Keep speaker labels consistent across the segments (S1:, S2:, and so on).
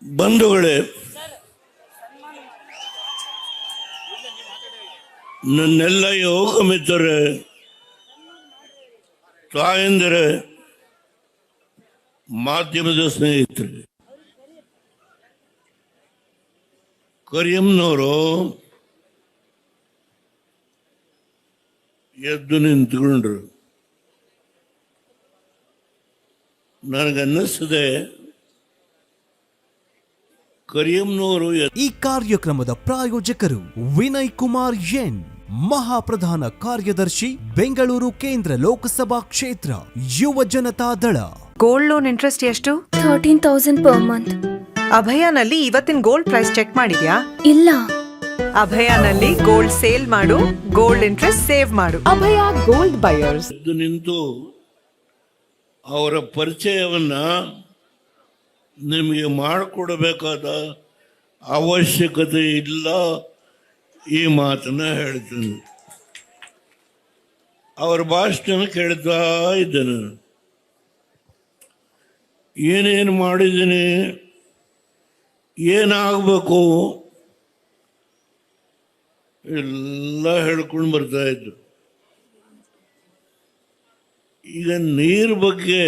S1: ಬಂಧುಗಳೇ, ನನ್ನೆಲ್ಲ ಯೋಗ ಮಿತ್ರರೇ, ತಾಯಂದಿರೇ, ಮಾಧ್ಯಮದ ಸ್ನೇಹಿತರೆ, ಕರಿಯಮ್ಮನವರು ಎದ್ದು ನಿಂತ್ಕೊಂಡ್ರು. ನನಗನ್ನಿಸ್ತದೆ ಕರಿಯಮ್ಮನವರು.
S2: ಈ ಕಾರ್ಯಕ್ರಮದ ಪ್ರಾಯೋಜಕರು ವಿನಯ್ ಕುಮಾರ್ ಎನ್, ಮಹಾಪ್ರಧಾನ ಕಾರ್ಯದರ್ಶಿ, ಬೆಂಗಳೂರು ಕೇಂದ್ರ ಲೋಕಸಭಾ ಕ್ಷೇತ್ರ, ಯುವ ಜನತಾ ದಳ.
S3: ಗೋಲ್ಡ್ ಲೋನ್ ಇಂಟ್ರೆಸ್ಟ್ ಎಷ್ಟು?
S4: 13,000 per month.
S3: ಅಭಯನಲ್ಲಿ ಇವತ್ತಿನ ಗೋಲ್ಡ್ ಪ್ರೈಸ್ ಚೆಕ್ ಮಾಡಿದ್ಯಾ?
S4: ಇಲ್ಲ.
S3: ಅಭಯನಲ್ಲಿ ಗೋಲ್ಡ್ ಸೇಲ್ ಮಾಡು, ಗೋಲ್ಡ್ ಇಂಟ್ರೆಸ್ಟ್ ಸೇವ್ ಮಾಡು. ಅಭಯ ಗೋಲ್ಡ್ ಬಯರ್ಸ್.
S1: ಎದ್ದು ನಿಂತು ಅವರ ಪರಿಚಯವನ್ನ ನಿಮಗೆ ಮಾಡಿಕೊಡಬೇಕಾದ ಅವಶ್ಯಕತೆ ಇಲ್ಲ. ಈ ಮಾತನ್ನ ಹೇಳ್ತೀನಿ. ಅವರ ಭಾಷಣ ಕೇಳ್ತಾ ಇದ್ದೇನೆ. ಏನೇನು ಮಾಡಿದ್ದೀನಿ, ಏನಾಗಬೇಕು ಎಲ್ಲ ಹೇಳ್ಕೊಂಡು ಬರ್ತಾ ಇದ್ರು. ಈಗ ನೀರು ಬಗ್ಗೆ,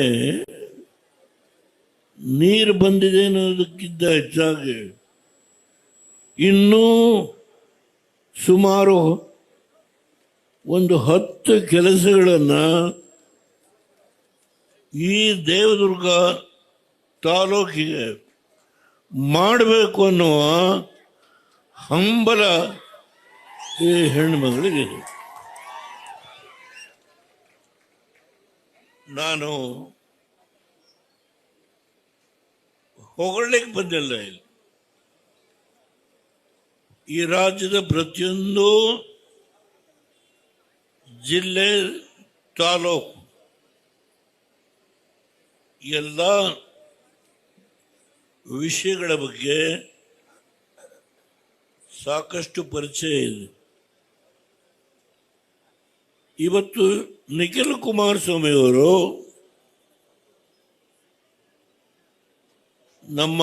S1: ನೀರು ಬಂದಿದೆ ಅನ್ನೋದಕ್ಕಿಂತ ಹೆಚ್ಚಾಗಿ ಇನ್ನೂ ಸುಮಾರು ಒಂದು 10 ಕೆಲಸಗಳನ್ನು ಈ ದೇವದುರ್ಗ ತಾಲೂಕಿಗೆ ಮಾಡಬೇಕು ಅನ್ನುವ ಹಂಬಲ ಈ ಹೆಣ್ಣುಮಗಳಿಗೆ. ನಾನು ಹೊಗಳಲಿಕ್ಕೆ ಬಂದಿಲ್ಲ. ಇಲ್ಲಿ ಈ ರಾಜ್ಯದ ಪ್ರತಿಯೊಂದು ಜಿಲ್ಲೆ, ತಾಲೂಕು ಎಲ್ಲ ವಿಷಯಗಳ ಬಗ್ಗೆ ಸಾಕಷ್ಟು ಪರಿಚಯ ಇದೆ. ಇವತ್ತು ನಿಖಿಲ್ ಕುಮಾರಸ್ವಾಮಿ ಅವರು ನಮ್ಮ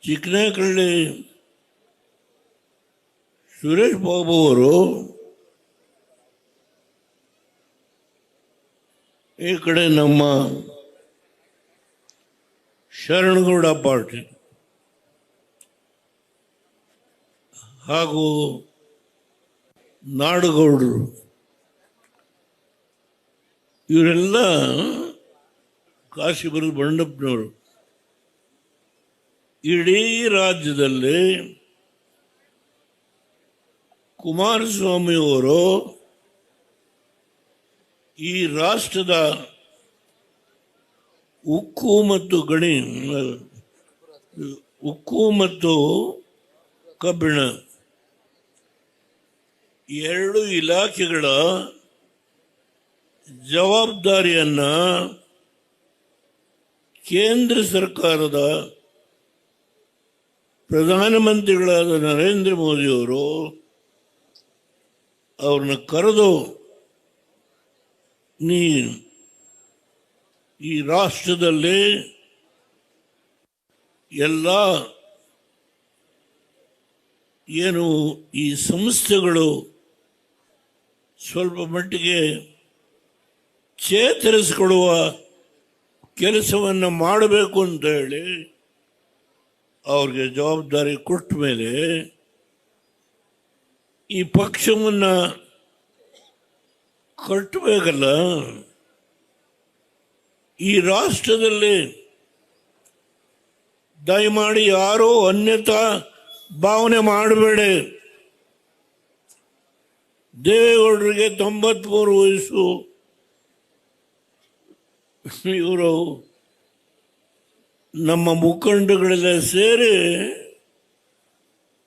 S1: ಚಿಕ್ಕನಹಳ್ಳಿ ಸುರೇಶ್ ಬಾಬು ಅವರು ಈ ಕಡೆ ನಮ್ಮ ಶರಣಗೌಡ ಪಾಟೀಲ್ ಹಾಗೂ ನಾಡಗೌಡರು, ಇವರೆಲ್ಲ ಕಾಶಿಪುರದ ಬಂಡಪ್ಪನವರು. ಇಡೀ ರಾಜ್ಯದಲ್ಲಿ ಕುಮಾರಸ್ವಾಮಿಯವರು ಈ ರಾಷ್ಟ್ರದ ಉಕ್ಕು ಮತ್ತು ಕಬ್ಬಿಣ ಎರಡು ಇಲಾಖೆಗಳ ಜವಾಬ್ದಾರಿಯನ್ನ ಕೇಂದ್ರ ಸರ್ಕಾರದ ಪ್ರಧಾನಮಂತ್ರಿಗಳಾದ ನರೇಂದ್ರ ಮೋದಿಯವರು ಅವ್ರನ್ನ ಕರೆದು, ನೀ ಈ ರಾಷ್ಟ್ರದಲ್ಲಿ ಎಲ್ಲ ಏನು ಈ ಸಂಸ್ಥೆಗಳು ಸ್ವಲ್ಪ ಮಟ್ಟಿಗೆ ಚೇತರಿಸಿಕೊಳ್ಳುವ ಕೆಲಸವನ್ನು ಮಾಡಬೇಕು ಅಂತ ಹೇಳಿ ಅವ್ರಿಗೆ ಜವಾಬ್ದಾರಿ ಕೊಟ್ಟ ಮೇಲೆ ಈ ಪಕ್ಷವನ್ನು ಕಟ್ಟಬೇಕಲ್ಲ. ಈ ರಾಷ್ಟ್ರದಲ್ಲಿ ದಯಮಾಡಿ ಯಾರೋ ಅನ್ಯತಾ ಭಾವನೆ ಮಾಡಬೇಡಿ. ದೇವೇಗೌಡರಿಗೆ 93 ವಯಸ್ಸು. ಇವರು ನಮ್ಮ ಮುಖಂಡಗಳೆಲ್ಲ ಸೇರಿ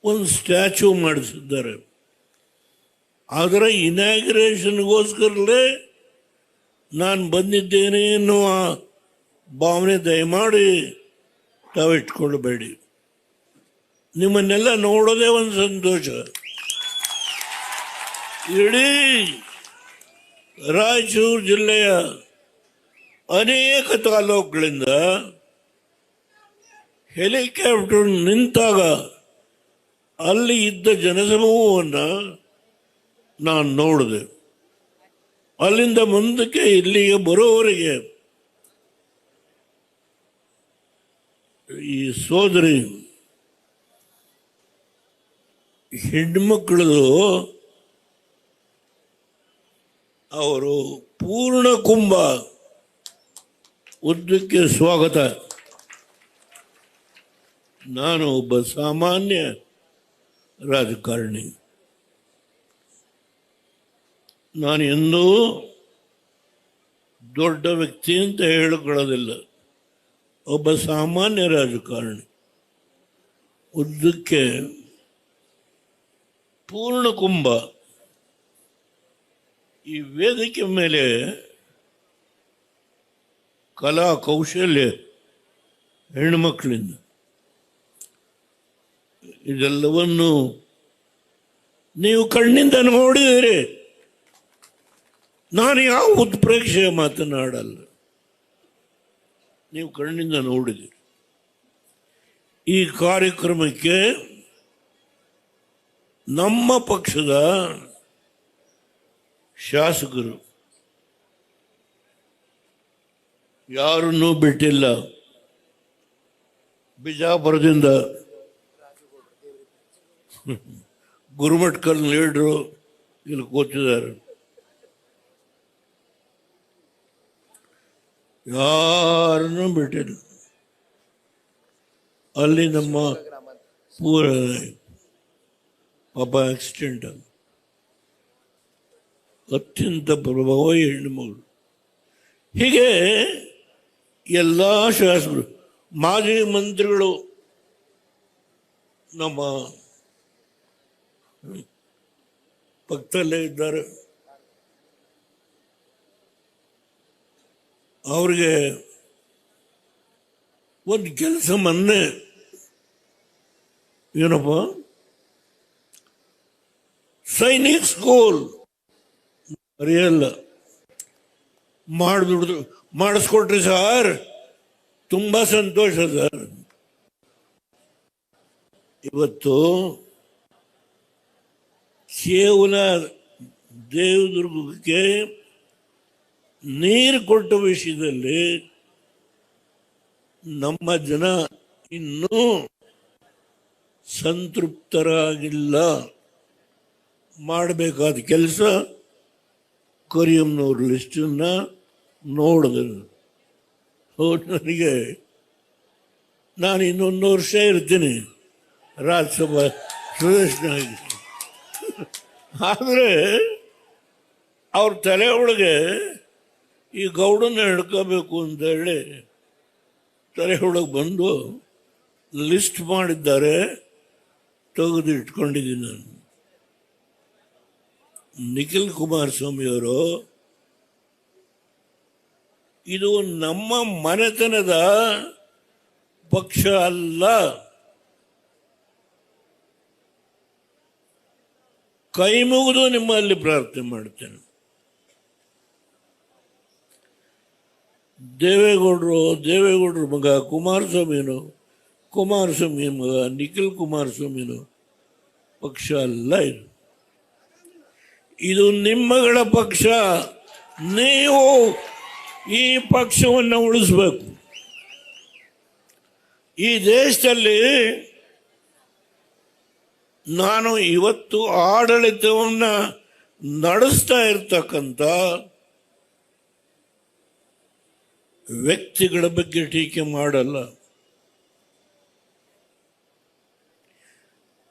S1: ಒಂದು ಸ್ಟ್ಯಾಚ್ಯೂ ಮಾಡಿಸಿದ್ದಾರೆ. ಅದರ ಇನಾಗ್ರೇಷನ್ಗೋಸ್ಕರಲೇ ನಾನು ಬಂದಿದ್ದೇನೆ ಎನ್ನುವ ಭಾವನೆ ದಯಮಾಡಿ ತಾವಿಟ್ಕೊಳ್ಬೇಡಿ. ನಿಮ್ಮನ್ನೆಲ್ಲ ನೋಡೋದೇ ಒಂದು ಸಂತೋಷ. ಇಡೀ ರಾಯಚೂರು ಜಿಲ್ಲೆಯ ಅನೇಕ ತಾಲೂಕುಗಳಿಂದ ಹೆಲಿಕಾಪ್ಟರ್ ನಿಂತಾಗ ಅಲ್ಲಿ ಇದ್ದ ಜನಸಮೂಹವನ್ನು ನಾನು ನೋಡಿದೆ. ಅಲ್ಲಿಂದ ಮುಂದಕ್ಕೆ ಇಲ್ಲಿಗೆ ಬರೋವರೆಗೆ ಈ ಸೋದರಿ ಹೆಣ್ಮಕ್ಳದು ಅವರು ಪೂರ್ಣ ಕುಂಭ ಉದ್ದಕ್ಕೆ ಸ್ವಾಗತ. ನಾನು ಒಬ್ಬ ಸಾಮಾನ್ಯ ರಾಜಕಾರಣಿ. ನಾನು ಎಂದೂ ದೊಡ್ಡ ವ್ಯಕ್ತಿ ಅಂತ ಹೇಳಿಕೊಳ್ಳೋದಿಲ್ಲ. ಒಬ್ಬ ಸಾಮಾನ್ಯ ರಾಜಕಾರಣಿ. ಉದ್ದಕ್ಕೆ ಪೂರ್ಣ ಕುಂಭ. ಈ ವೇದಿಕೆ ಮೇಲೆ ಕಲಾ ಕೌಶಲ್ಯ ಹೆಣ್ಣುಮಕ್ಕಳಿಂದ ಇದೆಲ್ಲವನ್ನು ನೀವು ಕಣ್ಣಿಂದ ನೋಡಿದಿರಿ. ನಾನು ಯಾವ ಉತ್ಪ್ರೇಕ್ಷೆ ಮಾತನಾಡಲ್ಲ, ನೀವು ಕಣ್ಣಿಂದ ನೋಡಿದಿರಿ. ಈ ಕಾರ್ಯಕ್ರಮಕ್ಕೆ ನಮ್ಮ ಪಕ್ಷದ ಶಾಸಕರು ಯಾರನ್ನೂ ಬಿಟ್ಟಿಲ್ಲ. ಬಿಜಾಪುರದಿಂದ ಗುರುಮಠಕಲ್ ಲೀಡ್ರು ಇಲ್ಲಿ ಕೂತಿದ್ದಾರೆ. ಯಾರನ್ನೂ ಬಿಟ್ಟಿಲ್ಲ. ಅಲ್ಲಿ ನಮ್ಮ ಪೂರ ಪಾಪ ಆಕ್ಸಿಡೆಂಟ್ ಅತ್ಯಂತ ಪ್ರಭಾವಿ ಹೆಣ್ಣುಮಗಳು. ಹೀಗೆ ಎಲ್ಲ ಶಾಸಕರು, ಮಾಜಿ ಮಂತ್ರಿಗಳು ನಮ್ಮ ಪಕ್ಕದಲ್ಲೇ ಇದ್ದಾರೆ. ಅವ್ರಿಗೆ ಒಂದು ಕೆಲಸ ಮೊನ್ನೆ ಏನಪ್ಪ ಸೈನಿಕ್ ಸ್ಕೂಲ್ ಅರಿಯಲ್ಲ ಮಾಡಿಸ್ಕೊಟ್ರಿ ಸರ್, ತುಂಬ ಸಂತೋಷ ಸರ್. ಇವತ್ತು ಕೇವಲ ದೇವದುರ್ಗಕ್ಕೆ ನೀರು ಕೊಟ್ಟ ವಿಷಯದಲ್ಲಿ ನಮ್ಮ ಜನ ಇನ್ನೂ ಸಂತೃಪ್ತರಾಗಿಲ್ಲ. ಮಾಡಬೇಕಾದ ಕೆಲಸ ಕರಿಯಮ್ಮನವ್ರ ಲಿಸ್ಟನ್ನು ನೋಡಿದೆ. ನನಗೆ ನಾನು ಇನ್ನೊಂದು ವರ್ಷ ಇರ್ತೀನಿ ರಾಜ್ಯಸಭಾ ಸದಸ್ಯನಾಗಿ. ಆದರೆ ಅವ್ರ ತಲೆ ಒಳಗೆ ಈ ಗೌಡನ್ನ ಹಿಡ್ಕೋಬೇಕು ಅಂತೇಳಿ ತಲೆ ಒಳಗೆ ಬಂದು ಲಿಸ್ಟ್ ಮಾಡಿದ್ದಾರೆ. ತೆಗೆದು ಇಟ್ಕೊಂಡಿದ್ದೀನಿ ನಾನು. ನಿಖಿಲ್ ಕುಮಾರಸ್ವಾಮಿಯವರು ಇದು ನಮ್ಮ ಮನೆತನದ ಪಕ್ಷ ಅಲ್ಲ. ಕೈ ಮುಗಿದು ನಿಮ್ಮಲ್ಲಿ ಪ್ರಾರ್ಥನೆ ಮಾಡ್ತೇನೆ. ದೇವೇಗೌಡರು ಮಗ ಕುಮಾರಸ್ವಾಮಿ ಮಗ ನಿಖಿಲ್ ಕುಮಾರಸ್ವಾಮಿನು ಪಕ್ಷ ಅಲ್ಲ. ಇದು ನಿಮ್ಮಗಳ ಪಕ್ಷ. ನೀವು ಈ ಪಕ್ಷವನ್ನು ಉಳಿಸ್ಬೇಕು. ಈ ದೇಶದಲ್ಲಿ ನಾನು ಇವತ್ತು ಆಡಳಿತವನ್ನು ನಡೆಸ್ತಾ ಇರ್ತಕ್ಕಂಥ ವ್ಯಕ್ತಿಗಳ ಬಗ್ಗೆ ಟೀಕೆ ಮಾಡಲ್ಲ.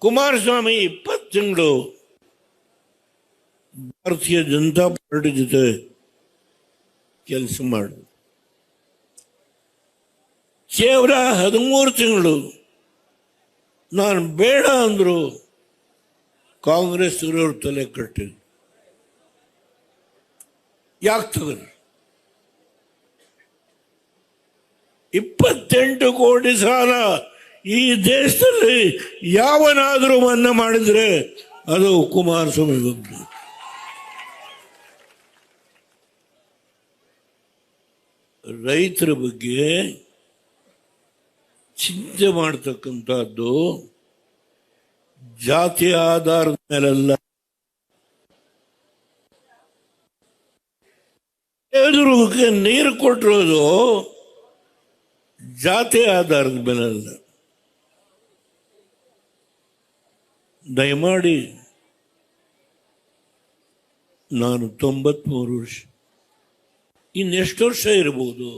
S1: ಕುಮಾರಸ್ವಾಮಿ 20 ತಿಂಗಳು ಭಾರತೀಯ ಜನತಾ ಪಾರ್ಟಿ ಜೊತೆ ಕೆಲಸ ಮಾಡಿದ್ರು. ಕೇವಲ 13 ತಿಂಗಳು ನಾನು ಬೇಡ ಅಂದರು ಕಾಂಗ್ರೆಸ್ ಇರೋರು ತಲೆ ಕಟ್ಟಿದ್ರು. ಯಾಕೆ ತಗದ್ರು? 28 ಕೋಟಿ ಸಾಲ ಈ ದೇಶದಲ್ಲಿ ಯಾವನಾದರೂ ಮನ್ನಾ ಮಾಡಿದ್ರೆ ಅದು ಕುಮಾರಸ್ವಾಮಿ ಬಗ್ಗೆ. ರೈತರ ಬಗ್ಗೆ ಚಿಂತೆ ಮಾಡ್ತಕ್ಕಂಥದ್ದು ಜಾತಿಯ ಆಧಾರದ ಮೇಲಲ್ಲ. ಎದುರುಗೆ ನೀರು ಕೊಟ್ಟಿರೋದು ಜಾತಿ ಆಧಾರದ ಮೇಲಲ್ಲ. ದಯಮಾಡಿ, ನಾನು 93 ವರ್ಷ, ಇನ್ನೆಷ್ಟು ವರ್ಷ ಇರ್ಬೋದು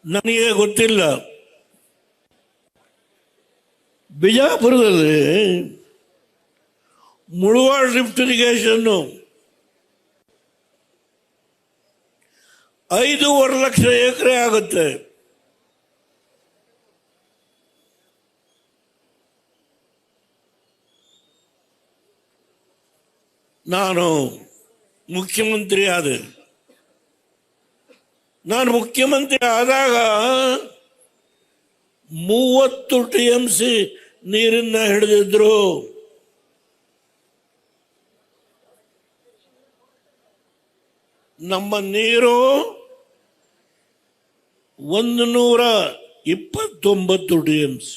S1: ನನಗೆ ಗೊತ್ತಿಲ್ಲ. ಬಿಜಾಪುರದಲ್ಲಿ ಮುಳವಾಡ ಲಿಫ್ಟ್ ಇರಿಗೇಷನ್ನು 5.5 ಲಕ್ಷ ಎಕರೆ ಆಗುತ್ತೆ. ನಾನು ಮುಖ್ಯಮಂತ್ರಿ ಆದೆ. ನಾನು ಮುಖ್ಯಮಂತ್ರಿ ಆದಾಗ 30 TMC ನೀರನ್ನ ಹಿಡಿದಿದ್ರು. ನಮ್ಮ ನೀರು 129 TMC,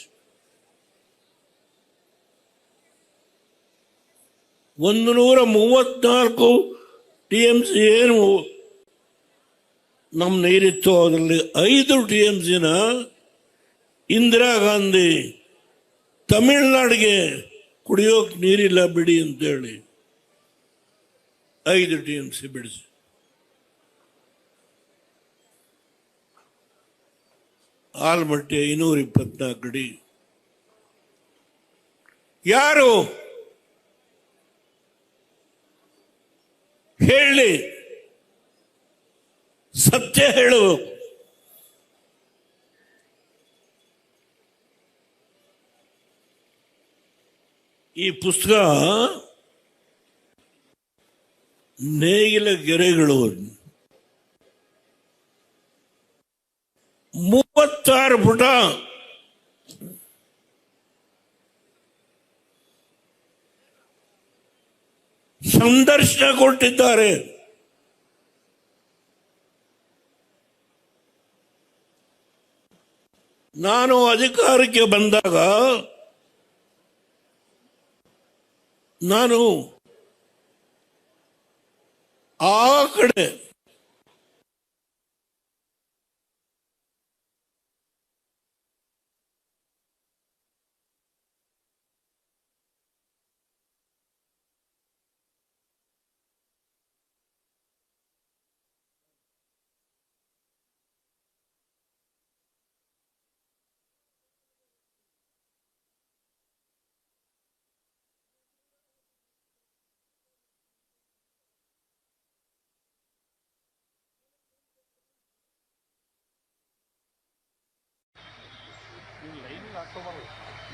S1: 134 TMC ಏನು ನಮ್ಮ ನೀರಿತ್ತು. ಅದರಲ್ಲಿ 5 TMCನ ಇಂದಿರಾ ಗಾಂಧಿ ತಮಿಳ್ನಾಡಿಗೆ ಕುಡಿಯೋಕೆ ನೀರಿಲ್ಲ ಬಿಡಿ ಅಂತೇಳಿ 5 TMC ಬಿಡಿಸಿ. ಆಲ್ಮಟ್ಟಿ 524 ಅಡಿ. ಯಾರು ಹೇಳಿ, ಸತ್ಯ ಹೇಳಬೇಕು. ಈ ಪುಸ್ತಕ ನೇಗಿಲ ಗೆರೆಗಳು 36 ಪುಟ. ಸಂದರ್ಶನ ಕೊಟ್ಟಿದ್ದಾರೆ. ನಾನು ಅಧಿಕಾರಕ್ಕೆ ಬಂದಾಗ ನಾನು ಆ ಕಡೆ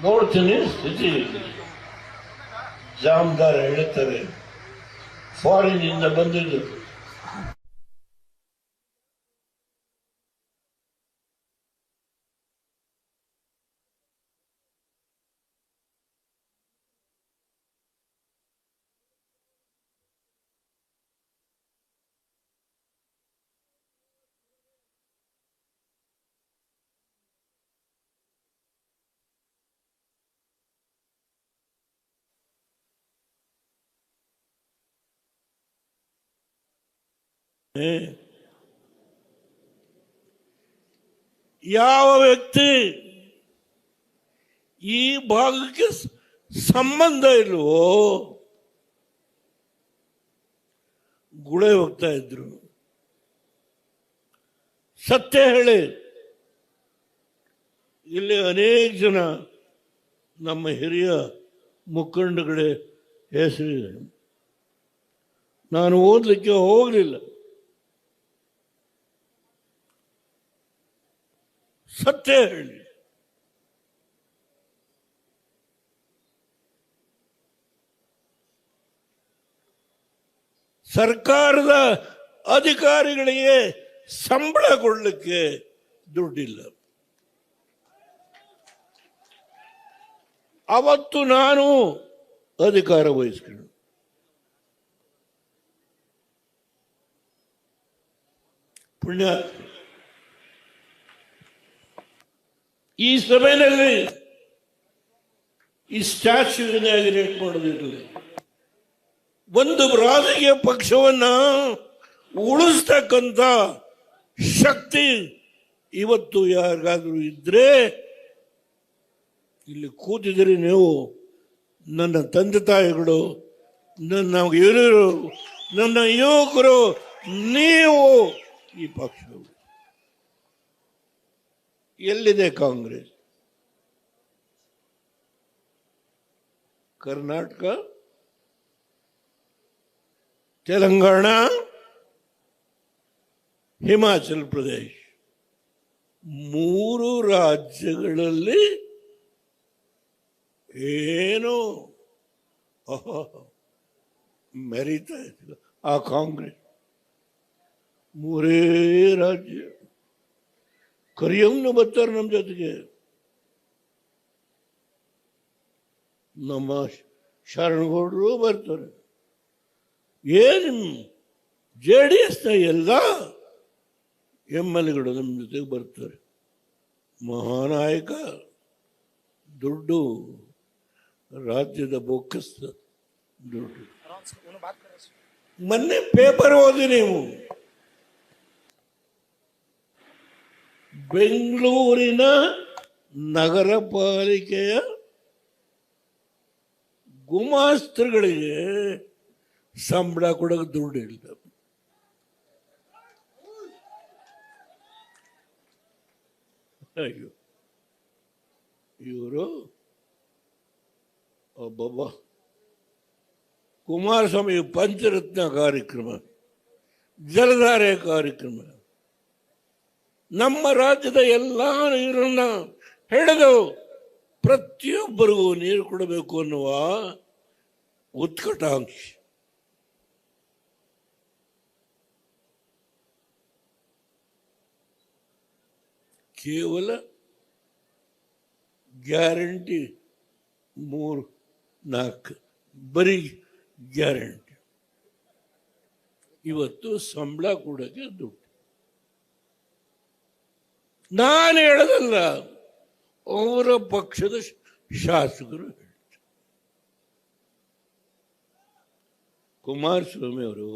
S1: ನೋಡ್ತೀನಿ ಸ್ಥಿತಿ. ಜಾಮದಾರ ಹೇಳ್ತಾರೆ ಫಾರಿನ್ ಇಂದ ಬಂದಿದ್ದು. ಯಾವ ವ್ಯಕ್ತಿ ಈ ಭಾಗಕ್ಕೆ ಸಂಬಂಧ ಇಲ್ವೋ ಗುಳೆ ಹೋಗ್ತಾ ಇದ್ರು. ಸತ್ಯ ಹೇಳಿ, ಇಲ್ಲಿ ಅನೇಕ ಜನ ನಮ್ಮ ಹಿರಿಯ ಮುಖಂಡಗಳ ಹೆಸರಿದೆ. ನಾನು ಓದಲಿಕ್ಕೆ ಹೋಗಲಿಲ್ಲ. ಸತ್ಯ ಹೇಳಿ. ಸರ್ಕಾರದ ಅಧಿಕಾರಿಗಳಿಗೆ ಸಂಬಳ ಕೊಡಲಿಕ್ಕೆ ದುಡ್ಡಿಲ್ಲ. ಅವತ್ತು ನಾನು ಅಧಿಕಾರ ವಹಿಸ್ಕೊಂಡು ಪುಣ್ಯ ಈ ಸಭೆಯಲ್ಲಿ ಈ ಸ್ಟ್ಯಾಚ್ಯೂ ಇನಾಗ್ರೇಟ್ ಮಾಡೋದಿರಲಿ, ಒಂದು ರಾಜಕೀಯ ಪಕ್ಷವನ್ನ ಉಳಿಸ್ತಕ್ಕಂಥ ಶಕ್ತಿ ಇವತ್ತು ಯಾರಿಗಾದ್ರೂ ಇದ್ರೆ ಇಲ್ಲಿ ಕೂತಿದ್ದೀರಿ ನೀವು, ನನ್ನ ತಂದೆ ತಾಯಿಗಳು, ನನ್ನ ಹಿರಿಯರು, ನನ್ನ ಯುವಕರು, ನೀವು ಈ ಪಕ್ಷವು. ಎಲ್ಲಿದೆ ಕಾಂಗ್ರೆಸ್? ಕರ್ನಾಟಕ, ತೆಲಂಗಾಣ, ಹಿಮಾಚಲ್ ಪ್ರದೇಶ್, 3 ರಾಜ್ಯಗಳಲ್ಲಿ ಏನು ಮೆರೀತಾ ಇದ್ದಿಲ್ಲ ಆ ಕಾಂಗ್ರೆಸ್. 3 ರಾಜ್ಯ ಕರಿಯವ್ನು ಬರ್ತಾರೆ ನಮ್ಮ ಜೊತೆಗೆ, ನಮ್ಮ ಶರಣಗೌಡರು ಬರ್ತಾರೆ. ಏನು JDS ಎಲ್ಲ MLAಗಳು ನಮ್ಮ ಜೊತೆಗೆ ಬರ್ತಾರೆ. ಮಹಾನಾಯಕ, ದುಡ್ಡು, ರಾಜ್ಯದ ಬೊಕ್ಕಸ ದುಡ್ಡು. ಮೊನ್ನೆ ಪೇಪರ್ ಓದಿ ನೀವು, ಬೆಂಗಳೂರಿನ ನಗರ ಪಾಲಿಕೆಯ ಗುಮಾಸ್ತರುಗಳಿಗೆ ಸಂಬಳ ಕೊಡೋಕೆ ದುಡ್ಡು ಇಲ್ಲ. ಅಯ್ಯೋ, ಇವರು ಒಬ್ಬೊಬ್ಬ ಕುಮಾರಸ್ವಾಮಿ ಪಂಚರತ್ನ ಕಾರ್ಯಕ್ರಮ, ಜಲಧಾರೆ ಕಾರ್ಯಕ್ರಮ, ನಮ್ಮ ರಾಜ್ಯದ ಎಲ್ಲ ನೀರನ್ನ ಹಿಡಿದು ಪ್ರತಿಯೊಬ್ಬರಿಗೂ ನೀರು ಕೊಡಬೇಕು ಅನ್ನುವ ಉತ್ಕಟಾಂಕ್ಷೆ. ಕೇವಲ ಗ್ಯಾರಂಟಿ 3-4 ಬರೀ ಗ್ಯಾರಂಟಿ. ಇವತ್ತು ಸಂಬಳ ಕೊಡೋಕ್ಕೆ ದುಡ್ಡು. ನಾನು ಹೇಳೋದಲ್ಲ, ಅವರ ಪಕ್ಷದ ಶಾಸಕರು ಹೇಳ್ತಾರೆ. ಕುಮಾರಸ್ವಾಮಿ ಅವರು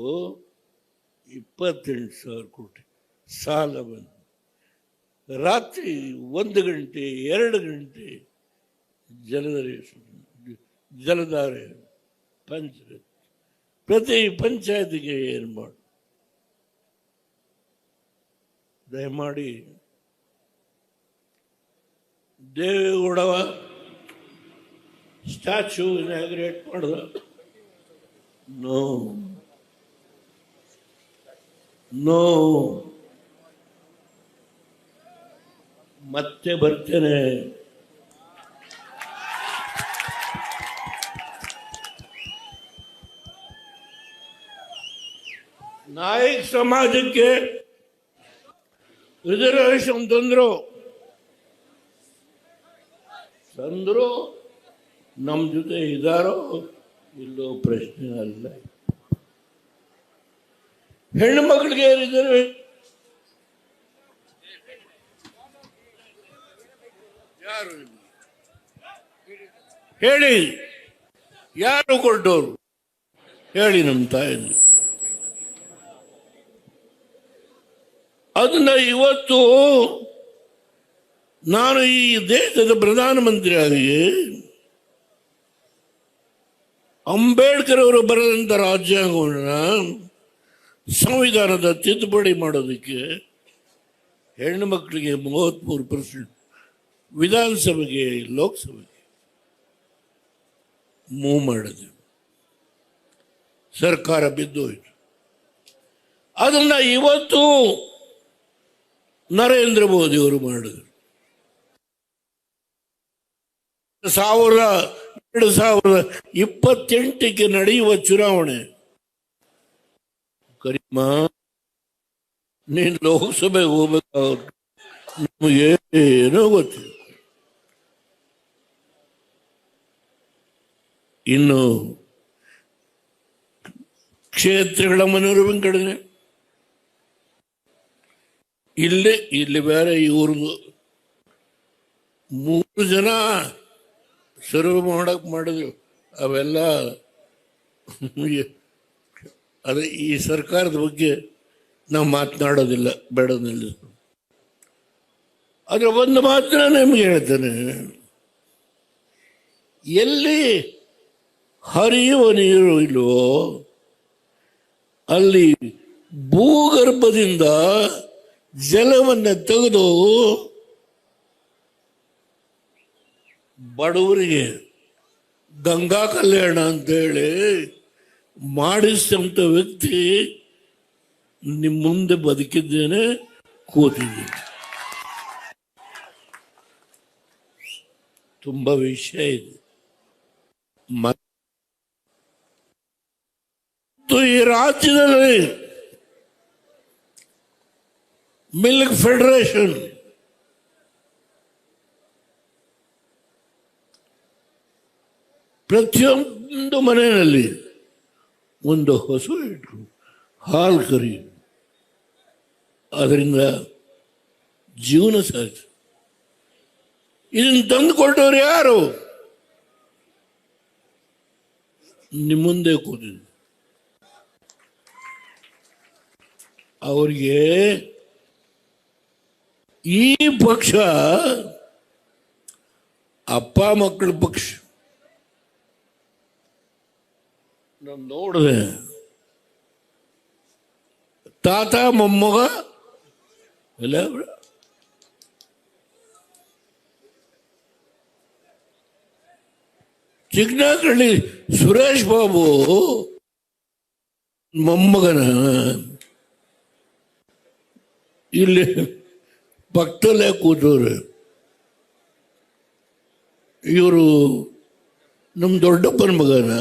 S1: 28,000 ಕೋಟಿ ಸಾಲ ಬಂದು ರಾತ್ರಿ 1 ಗಂಟೆ 2 ಗಂಟೆ ಜಲಧಾರೆ ಪ್ರತಿ ಪಂಚಾಯತಿಗೆ ಏನು ಮಾಡು. ದಯಮಾಡಿ ದೇವೇಗೌಡವ ಸ್ಟ್ಯಾಚ್ಯೂ ಇನಾಗ್ರೇಟ್ ಮಾಡಿದ. ನೋ ನೋ, ಮತ್ತೆ ಬರ್ತೇನೆ. ನಾಯಕ ಸಮಾಜಕ್ಕೆ ರಿಸರ್ವೇಶನ್ ತಂದ್ರು ನಮ್ಮ ಜೊತೆ ಇದ್ದಾರೋ ಇಲ್ಲೋ ಪ್ರಶ್ನೆ ಅಲ್ಲ. ಹೆಣ್ಣು ಮಕ್ಕಳಿಗೆ ರಿಸರ್ವೇಶನ್ ಯಾರು ಹೇಳಿ, ಯಾರು ಕೊಟ್ಟವರು ಹೇಳಿ? ನಮ್ಮ ತಾಯಿದ್ರು. ಅದನ್ನ ಇವತ್ತು ನಾನು ಈ ದೇಶದ ಪ್ರಧಾನಮಂತ್ರಿಯಾಗಿ ಅಂಬೇಡ್ಕರ್ ಅವರು ಬರೆದಂಥ ರಾಜ್ಯಾಂಗವನ್ನು ಸಂವಿಧಾನದ ತಿದ್ದುಪಡಿ ಮಾಡೋದಕ್ಕೆ ಹೆಣ್ಣು ಮಕ್ಕಳಿಗೆ 33% ವಿಧಾನಸಭೆಗೆ ಲೋಕಸಭೆಗೆ ಮೂವ್ ಮಾಡಿದೆ. ಸರ್ಕಾರ ಬಿದ್ದೋಯ್ತು. ಅದನ್ನ ಇವತ್ತು ನರೇಂದ್ರ ಮೋದಿ ಅವರು ಮಾಡಿದರು. 2028ಕ್ಕೆ ನಡೆಯುವ ಚುನಾವಣೆ. ಕರಿಮ, ನೀನು ಲೋಕಸಭೆಗೆ ಹೋಗ್ಬೇಕಾಗುತ್ತೆ, ನಮಗೆ ಏನೋ ಗೊತ್ತಿಲ್ಲ. ಇನ್ನು ಕ್ಷೇತ್ರಗಳ ಮನೋರಂಜನೆ ಇಲ್ಲಿ ಬೇರೆ ಇವ್ರದ್ದು ಮೂರು ಜನ ಸರ್ವ್ ಮಾಡಕ್ಕೆ ಮಾಡಿದ್ರು ಅವೆಲ್ಲ ಅದೇ ಈ ಸರ್ಕಾರದ ಬಗ್ಗೆ ನಾವು ಮಾತನಾಡೋದಿಲ್ಲ, ಬೇಡ ನಿಲ್ಲಿಸ್. ಆದರೆ ಒಂದು ಮಾತ್ರ ನಿಮಗೆ ಹೇಳ್ತೇನೆ, ಎಲ್ಲಿ ಹರಿಯುವ ನೀರು ಇಲ್ವೋ ಅಲ್ಲಿ ಭೂಗರ್ಭದಿಂದ ಜಲವನ್ನು ತೆಗೆದು ಬಡವರಿಗೆ ಗಂಗಾ ಕಲ್ಯಾಣ ಅಂತೇಳಿ ಮಾಡಿಸಿದಂಥ ವ್ಯಕ್ತಿ ನಿಮ್ಮ ಮುಂದೆ ಬದುಕಿದ್ದೇನೆ, ಕೂತಿದ್ದೇನೆ. ತುಂಬ ವಿಷಯ ಇದೆ. ಮತ್ತು ಈ ರಾಜ್ಯದಲ್ಲಿ ಮಿಲ್ಕ್ ಫೆಡರೇಷನ್ ಪ್ರತಿಯೊಂದು ಮನೆಯಲ್ಲಿ ಒಂದು ಹಸು ಇಟ್ಟರು, ಹಾಲು ಕರಿ, ಅದರಿಂದ ಜೀವನ ಸಾಧ್ಯ. ಇದನ್ನು ತಂದು ಕೊಟ್ಟವ್ರು ಯಾರು? ನಿಮ್ಮ ಮುಂದೆ ಕೂತಿದ್ರು. ಅವರಿಗೆ ಈ ಪಕ್ಷ ಅಪ್ಪ ಮಕ್ಕಳ ಪಕ್ಷ. ನಾನು ನೋಡಿದೆ, ತಾತ ಮೊಮ್ಮಗ ಎಲ್ಲ ಚಿಕ್ಕನಹಳ್ಳಿ ಸುರೇಶ್ ಬಾಬು ಮೊಮ್ಮಗನ ಇಲ್ಲಿ ಪಕ್ಕದಲ್ಲೇ ಕೂತವ್ರೆ. ಇವರು ನಮ್ಮ ದೊಡ್ಡಪ್ಪನ ಮಗನ.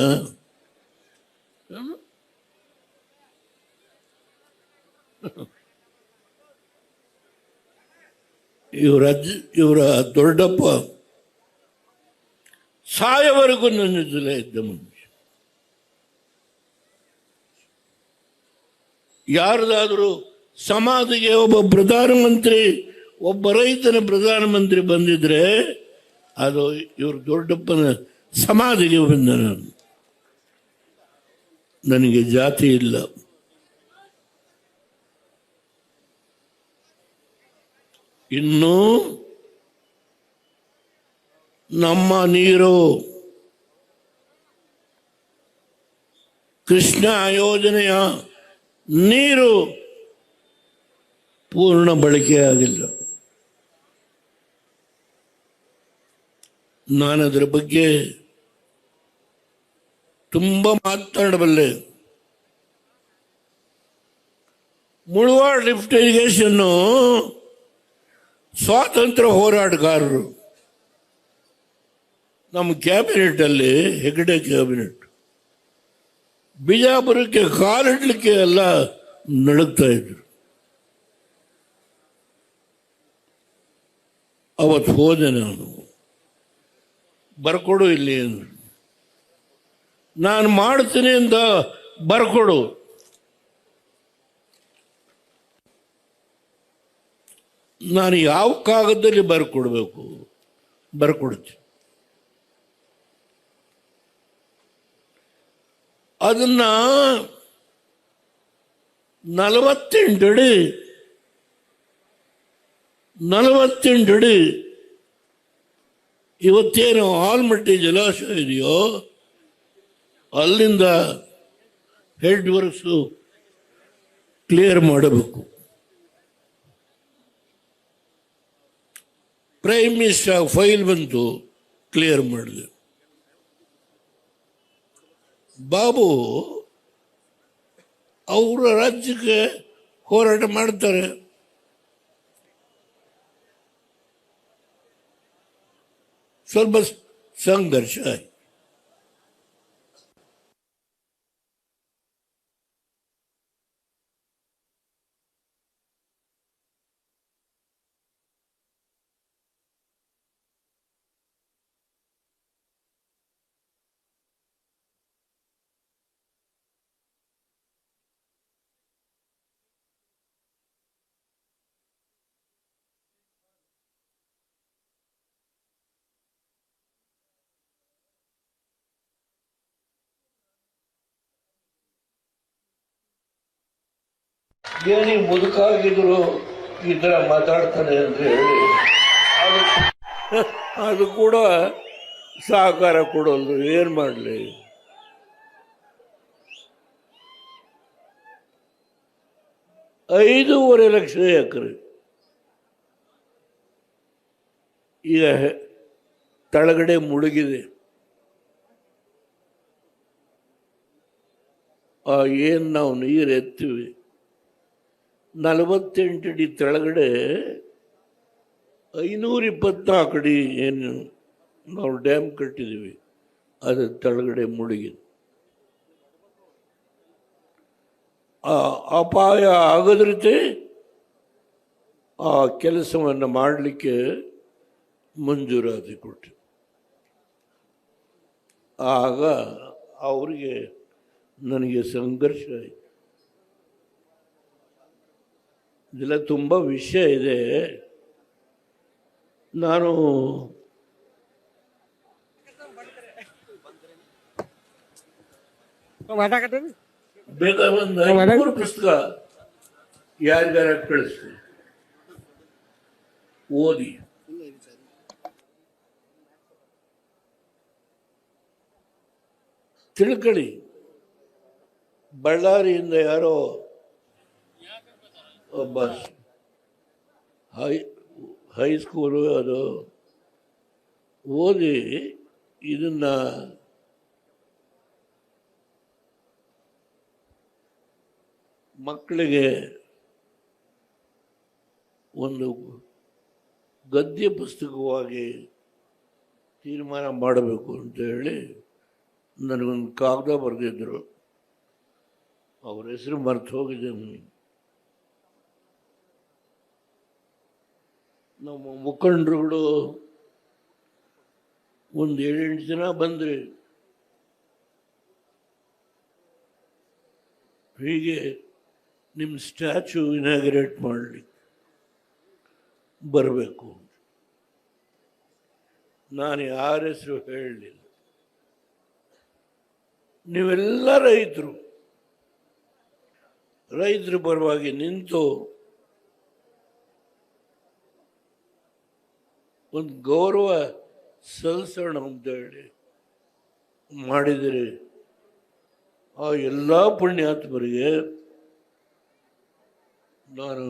S1: ಇವರ ದೊಡ್ಡಪ್ಪ ಸಾಯವರೆಗೂ ನನ್ನ ಜೊತೆ ಇದ್ದ ಮನುಷ್ಯ. ಯಾರದಾದರೂ ಸಮಾಧಿಗೆ ಒಬ್ಬ ಪ್ರಧಾನಮಂತ್ರಿ, ಒಬ್ಬ ರೈತನ ಪ್ರಧಾನಮಂತ್ರಿ ಬಂದಿದ್ರೆ ಅದು ಇವರು ದೊಡ್ಡಪ್ಪನ ಸಮಾಧಿಗೆ ಬಂದ. ನನಗೆ ಜಾತಿ ಇಲ್ಲ. ಇನ್ನು ನಮ್ಮ ನೀರು ಕೃಷ್ಣ ಯೋಜನೆಯ ನೀರು ಪೂರ್ಣ ಬಳಕೆ ಆಗಿಲ್ಲ. ನಾನು ಅದರ ಬಗ್ಗೆ ತುಂಬ ಮಾತನಾಡಬಲ್ಲೆ. ಮುಳವಾಡ ಲಿಫ್ಟ್ ಇರಿಗೇಷನ್ನು ಸ್ವಾತಂತ್ರ್ಯ ಹೋರಾಟಗಾರರು ನಮ್ಮ ಕ್ಯಾಬಿನೆಟಲ್ಲಿ, ಹೆಗಡೆ ಕ್ಯಾಬಿನೆಟ್, ಬಿಜಾಪುರಕ್ಕೆ ಕಾಲಿಡ್ಲಿಕ್ಕೆ ಎಲ್ಲ ನಡುಗ್ತಾ ಇದ್ರು. ಅವತ್ತು ಹೋದೆ ನಾನು, ಬರ್ಕೊಡು ಇಲ್ಲಿ ಅಂದ್ರು. ನಾನು ಮಾಡ್ತೀನಿ ಅಂತ ಬರ್ಕೊಡು. ನಾನು ಯಾವ ಕಾಗದದಲ್ಲಿ ಬರ್ಕೊಡ್ಬೇಕು, ಬರ್ಕೊಡ್ತೀನಿ. ಅದನ್ನ 48 ಅಡಿ ಇವತ್ತೇನು ಆಲ್ಮಟ್ಟಿ ಜಲಾಶಯ ಇದೆಯೋ ಅಲ್ಲಿಂದ ಹೆಡ್ ವರ್ಕ್ಸು ಕ್ಲಿಯರ್ ಮಾಡಬೇಕು. ಪ್ರೈಮ್ ಮಿನಿಸ್ಟರ್ ಫೈಲ್ ಬಂತು, ಕ್ಲಿಯರ್ ಮಾಡಿದೆ. ಬಾಬು ಅವರ ರಾಜ್ಯಕ್ಕೆ ಹೋರಾಟ ಮಾಡ್ತಾರೆ. ಸ್ವಲ್ಪ ಸಂಘರ್ಷ ಆಯ್ತು. ಏನಿ ಮುದುಕಾಗಿದ್ರು ಈ ಥರ ಮಾತಾಡ್ತಾನೆ ಅಂತ ಹೇಳಿ ಅದು ಕೂಡ ಸಹಕಾರ ಕೊಡೋದು. ಏನು ಮಾಡಲಿ? 5.5 ಲಕ್ಷ ಎಕರೆ ಈಗ ತಳಗಡೆ ಮುಳುಗಿದೆ. ಏನು ನಾವು ನೀರು ಎತ್ತೀವಿ, 48 ಅಡಿ ತೆಳಗಡೆ 524 ಅಡಿ ಏನು ನಾವು ಡ್ಯಾಮ್ ಕಟ್ಟಿದ್ದೀವಿ, ಅದು ತೆಳಗಡೆ ಮುಳುಗಿದೆ. ಅಪಾಯ ಆಗದ್ರೀತಿ ಆ ಕೆಲಸವನ್ನು ಮಾಡಲಿಕ್ಕೆ ಮಂಜೂರಾತಿ ಕೊಟ್ಟು ಆಗ ಅವರಿಗೆ ನನಗೆ ಸಂಘರ್ಷ ಆಯಿತು. ಇದೆಲ್ಲ ತುಂಬ ವಿಷಯ ಇದೆ. ನಾನು ಬೇಕಾದ ಒಂದು 5 ಪುಸ್ತಕ ಯಾರಿಗಾರ ಕಳಿಸ್ತೀನಿ, ಓದಿ. ತಿಳ್ಕೊಳ್ಳಿ. ಬಳ್ಳಾರಿಯಿಂದ ಯಾರೋ ಒಬ್ಬ ಹೈಸ್ಕೂಲು ಅದು ಓದಿ ಇದನ್ನ ಮಕ್ಕಳಿಗೆ ಒಂದು ಗದ್ಯ ಪುಸ್ತಕವಾಗಿ ತೀರ್ಮಾನ ಮಾಡಬೇಕು ಅಂತ ಹೇಳಿ ನನಗೊಂದು ಕಾಗದ ಬರೆದಿದ್ದರು. ಅವ್ರ ಹೆಸರು ಮರೆತು ಹೋಗಿದೆ. ನಮ್ಮ ಮುಖಂಡರುಗಳು ಒಂದು 7-8 ಜನ ಬಂದ್ರಿ. ಹೀಗೆ ನಿಮ್ಮ ಸ್ಟ್ಯಾಚ್ಯೂ ಇನಾಗ್ರೇಟ್ ಮಾಡಲಿಕ್ಕೆ ಬರಬೇಕು. ನಾನು ಯಾರ ಹೆಸರು ಹೇಳಲಿಲ್ಲ. ನೀವೆಲ್ಲ ರೈತರ ಪರವಾಗಿ ನಿಂತು ಒಂದು ಗೌರವ ಸಲ್ಲಿಸೋಣ ಅಂತ ಹೇಳಿ ಮಾಡಿದರೆ ಆ ಎಲ್ಲ ಪುಣ್ಯಾತ್ಮರಿಗೆ ನಾನು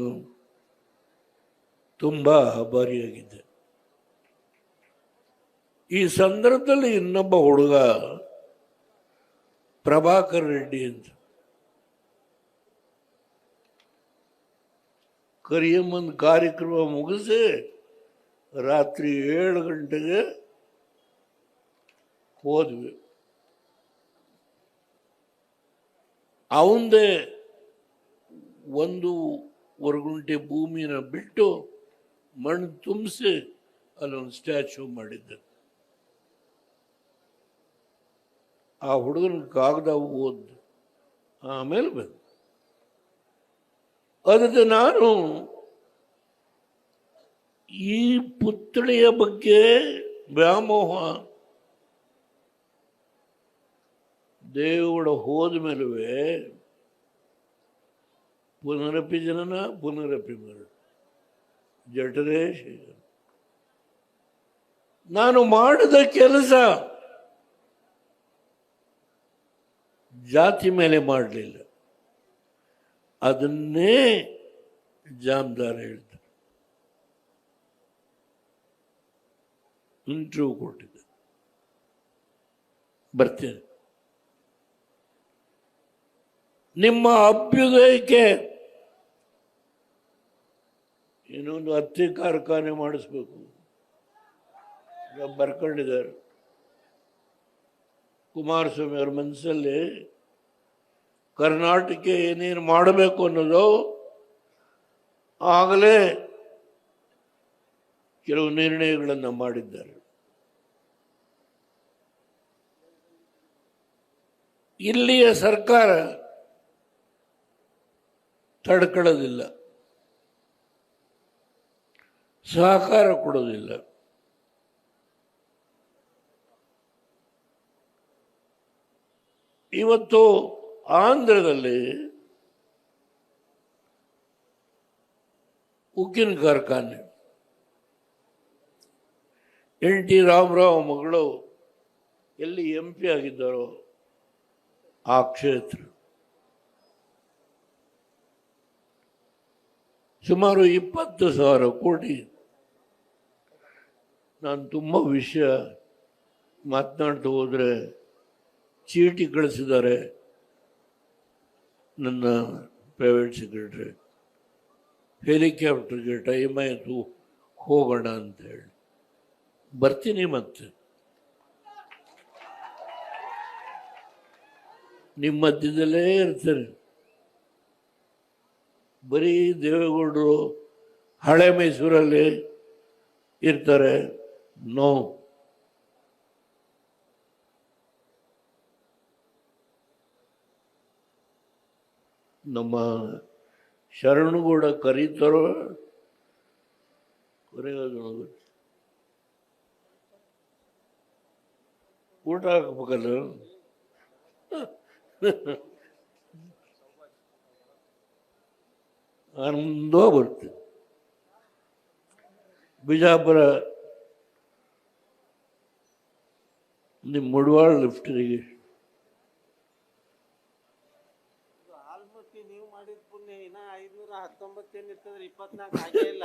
S1: ತುಂಬ ಆಭಾರಿಯಾಗಿದ್ದೆ. ಈ ಸಂದರ್ಭದಲ್ಲಿ ಇನ್ನೊಬ್ಬ ಹುಡುಗ ಪ್ರಭಾಕರ್ ರೆಡ್ಡಿ ಅಂತ, ಕರಿಯಮ್ಮನ ಕಾರ್ಯಕ್ರಮ ಮುಗಿಸಿ ರಾತ್ರಿ 7 ಗಂಟೆಗೆ ಹೋದ್ವಿ. ಅವಂದೇ 1.25 ಗುಂಟೆ ಭೂಮಿನ ಬಿಟ್ಟು ಮಣ್ಣು ತುಂಬಿಸಿ ಅಲ್ಲೊಂದು ಸ್ಟ್ಯಾಚ್ಯೂ ಮಾಡಿದ್ದೆ. ಆ ಹುಡುಗನ ಕಾಗದ ಓದ್ ಆಮೇಲೆ ಬಂದು ಅದಕ್ಕೆ ನಾನು ಈ ಪುತ್ಥಳಿಯ ಬಗ್ಗೆ ವ್ಯಾಮೋಹ ದೇವಡ ಹೋದ ಮೇಲುವೆ ಪುನರಪಿ ಜನನ ಪುನರಪಿ ಮರಣ ಜಠರೇ ಶೇಷ. ನಾನು ಮಾಡಿದ ಕೆಲಸ ಜಾತಿ ಮೇಲೆ ಮಾಡಲಿಲ್ಲ, ಅದನ್ನೇ ಜಾಮದಾರ್ ಹೇಳ್ತಾರೆ. ಇಂಟರ್ವ್ಯೂ ಕೊಟ್ಟಿದ್ದೆ, ಬರ್ತೇನೆ. ನಿಮ್ಮ ಅಭ್ಯುದಯಕ್ಕೆ ಇನ್ನೊಂದು ಹತ್ತಿ ಕಾರ್ಖಾನೆ ಮಾಡಿಸ್ಬೇಕು ಬರ್ಕೊಂಡಿದ್ದಾರೆ. ಕುಮಾರಸ್ವಾಮಿ ಅವ್ರ ಮನಸ್ಸಲ್ಲಿ ಕರ್ನಾಟಕ ಏನೇನು ಮಾಡಬೇಕು ಅನ್ನೋದು ಆಗಲೇ ಕೆಲವು ನಿರ್ಣಯಗಳನ್ನು ಮಾಡಿದ್ದಾರೆ. ಇಲ್ಲಿಯ ಸರ್ಕಾರ ತಡ್ಕೊಳ್ಳೋದಿಲ್ಲ, ಸಹಕಾರ ಕೊಡೋದಿಲ್ಲ. ಇವತ್ತು ಆಂಧ್ರದಲ್ಲಿ ಉಕ್ಕಿನ ಕಾರ್ಖಾನೆ, NT ರಾಮರಾವ್ ಮಗಳು ಎಲ್ಲಿ MP ಆಗಿದ್ದಾರೋ ಆ ಕ್ಷೇತ್ರ ಸುಮಾರು 20,000 ಕೋಟಿ. ನಾನು ತುಂಬ ವಿಷಯ ಮಾತನಾಡ್ತಾ ಹೋದರೆ ಚೀಟಿ ಕಳಿಸಿದ್ದಾರೆ ನನ್ನ ಪ್ರೈವೇಟ್ ಸೆಕ್ರೆಟರಿ, ಹೆಲಿಕಾಪ್ಟರ್ಗೆ ಟೈಮ್ ಆಯಿತು ಹೋಗೋಣ ಅಂತೇಳಿ. ಬರ್ತೀನಿ, ಮತ್ತೆ ನಿಮ್ಮ ಮಧ್ಯದಲ್ಲೇ ಇರ್ತಾರೆ. ಬರೀ ದೇವೇಗೌಡರು ಹಳೆ ಮೈಸೂರಲ್ಲಿ ಇರ್ತಾರೆ. ನೋ, ನಮ್ಮ ಶರಣಗೌಡ ಕರೀತಾರೋ ಊಟ ಹಾಕ್ಬೇಕಲ್ಲ. ಆನಂದ ಬರ್ತದೆ. ಬಿಜಾಪುರ ನಿಮ್ಮ ಮುಡವಾಳ ಲಿಫ್ಟ್ ಇರಿಗೇಷನ್
S5: ನೀವು ಮಾಡಿದ ಪುಣ್ಯ ಇನ್ನ 519 ಇರ್ತದ್ರೆ 24 ಆಗೇ ಇಲ್ಲ.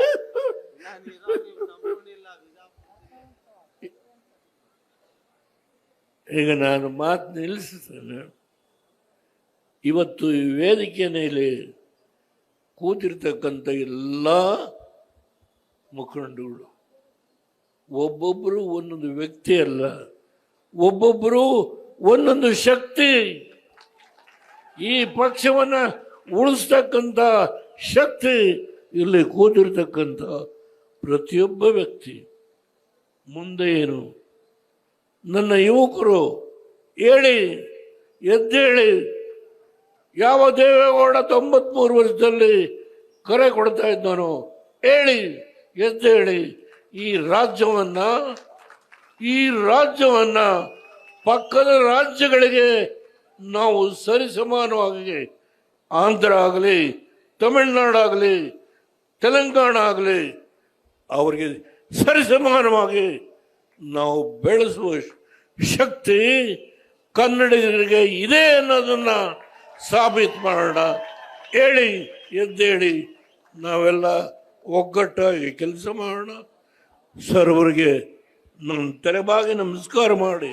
S1: ಈಗ ನಾನು ಮಾತು ನಿಲ್ಲಿಸ್ತೇನೆ. ಇವತ್ತು ಈ ವೇದಿಕೆ ಮೇಲೆ ಕೂತಿರ್ತಕ್ಕಂಥ ಎಲ್ಲ ಮುಖಂಡಗಳು ಒಬ್ಬೊಬ್ಬರು ಒಂದೊಂದು ವ್ಯಕ್ತಿ ಅಲ್ಲ, ಒಬ್ಬೊಬ್ಬರು ಒಂದೊಂದು ಶಕ್ತಿ. ಈ ಪಕ್ಷವನ್ನು ಉಳಿಸ್ತಕ್ಕಂಥ ಶಕ್ತಿ ಇಲ್ಲಿ ಕೂತಿರ್ತಕ್ಕಂಥ ಪ್ರತಿಯೊಬ್ಬ ವ್ಯಕ್ತಿ. ಮುಂದೆ ಏನು? ನನ್ನ ಯುವಕರು ಹೇಳಿ, ಎದ್ದೇಳಿ. ಯಾವ ದೇವೇಗೌಡ 93 ವರ್ಷದಲ್ಲಿ ಕರೆ ಕೊಡ್ತಾ ಇದ್ದಾನೋ, ಹೇಳಿ, ಎದ್ದೇಳಿ. ಈ ರಾಜ್ಯವನ್ನ ಪಕ್ಕದ ರಾಜ್ಯಗಳಿಗೆ ನಾವು ಸರಿಸಮಾನವಾಗಿ, ಆಂಧ್ರ ಆಗಲಿ, ತಮಿಳುನಾಡಾಗಲಿ, ತೆಲಂಗಾಣ ಆಗಲಿ, ಅವರಿಗೆ ಸರಿಸಮಾನವಾಗಿ ನಾವು ಬೆಳೆಸುವ ಶಕ್ತಿ ಕನ್ನಡಿಗರಿಗೆ ಇದೆ ಅನ್ನೋದನ್ನ ಸಾಬೀತು ಮಾಡೋಣ. ಹೇಳಿ, ಎದ್ದೇಳಿ, ನಾವೆಲ್ಲ ಒಗ್ಗಟ್ಟಾಗಿ ಕೆಲಸ ಮಾಡೋಣ. ಸರ್ವರಿಗೆ ನಮ್ಮ ತಲೆಬಾಗಿ ನಮಸ್ಕಾರ ಮಾಡಿ,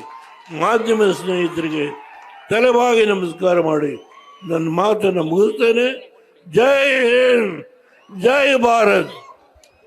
S1: ಮಾಧ್ಯಮ ಸ್ನೇಹಿತರಿಗೆ ತಲೆಬಾಗಿ ನಮಸ್ಕಾರ ಮಾಡಿ ನನ್ನ ಮಾತನ್ನು ಮುಗಿಸ್ತೇನೆ. ಜೈ ಹಿಂದ್, ಜೈ ಭಾರತ್.